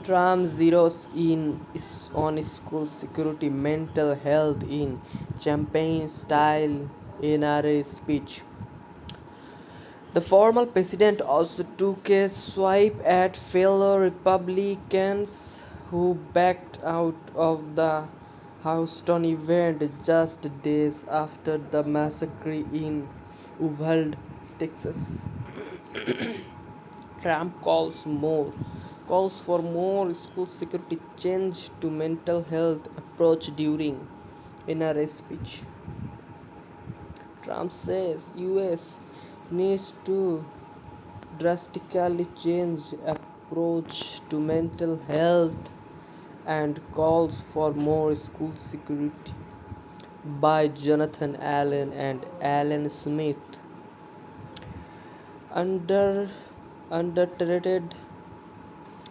Trump zeroes in on school security, mental health in campaign-style NRA speech. The former president also took a swipe at fellow Republicans who backed out of the Houston event just days after the massacre in Uvalde, Texas. Trump calls for more school security change to mental health approach during NRA speech. Trump says US needs to drastically change approach to mental health and calls for more school security by Jonathan Allen and Alan Smith. Under Underrated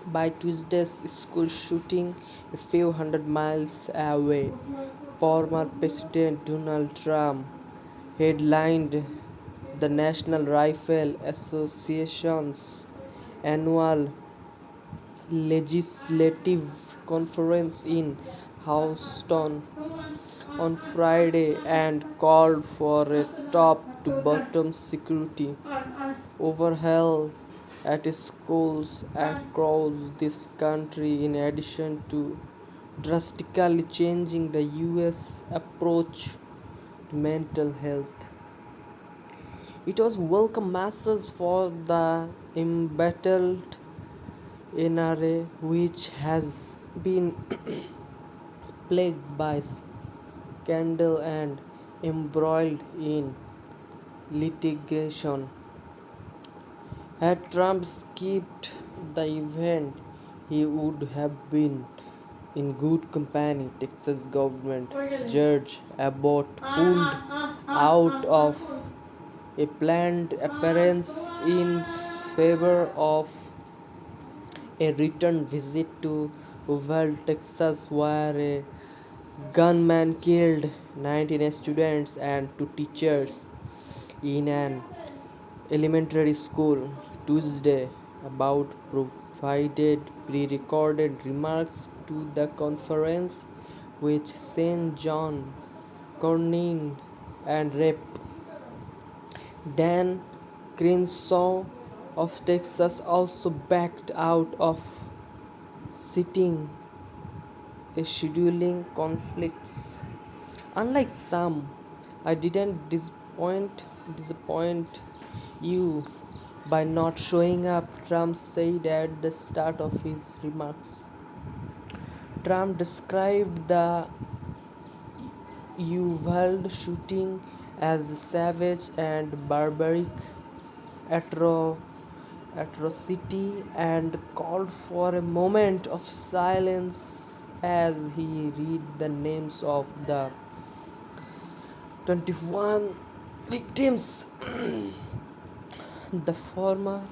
by Tuesday's school shooting a few hundred miles away, former President Donald Trump headlined the National Rifle Association's annual legislative conference in Houston on Friday and called for a top to bottom security overhaul at schools across this country in addition to drastically changing the US approach to mental health. It was welcome message for the embattled NRA, which has been plagued by scandal and embroiled in litigation. Had Trump skipped the event, he would have been in good company. Texas government Judge Abbott pulled out of a planned appearance in favor of a return visit to Uvalde, Texas, where a gunman killed 19 students and 2 teachers in an elementary school Tuesday. About provided pre-recorded remarks to the conference, which St. John Cornyn and Rep. Dan Crenshaw of Texas also backed out of, citing a scheduling conflicts. Unlike some, I didn't disappoint you by not showing up, Trump said at the start of his remarks. Trump described the Uvalde shooting as savage and barbaric atrocity and called for a moment of silence as he read the names of the 21 victims. The former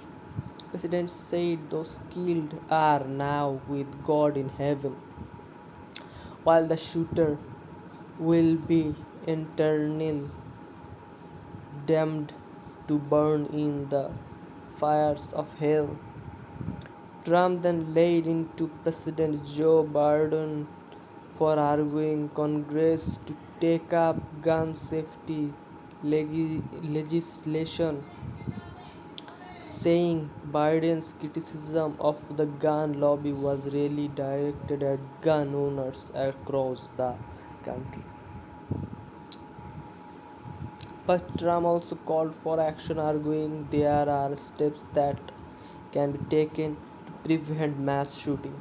president said those killed are now with God in heaven, while the shooter will be eternally damned to burn in the fires of hell. Trump then laid into President Joe Biden for arguing Congress to take up gun safety legislation, saying Biden's criticism of the gun lobby was really directed at gun owners across the country. But Trump also called for action, arguing there are steps that can be taken to prevent mass shooting.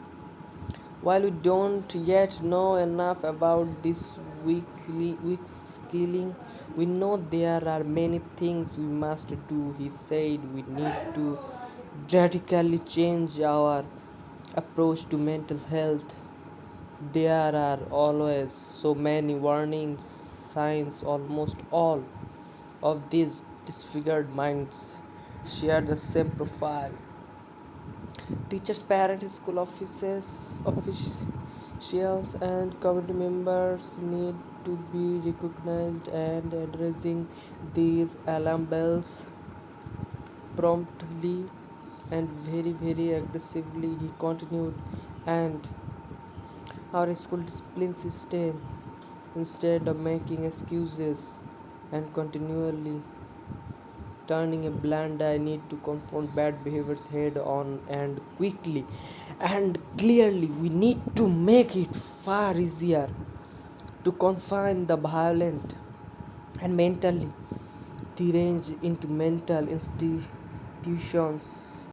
While we don't yet know enough about this week's killing, we know there are many things we must do. He said we need to radically change our approach to mental health. There are always so many warning signs. Almost all of these disfigured minds share the same profile. Teachers, parents, school officials, and community members need to be recognized and addressing these alarm bells promptly and very aggressively. He continued, And our school discipline system, instead of making excuses and continually turning a blind eye, need to confront bad behaviors head on and quickly and clearly. We need to make it far easier to confine the violent and mentally deranged into mental institutions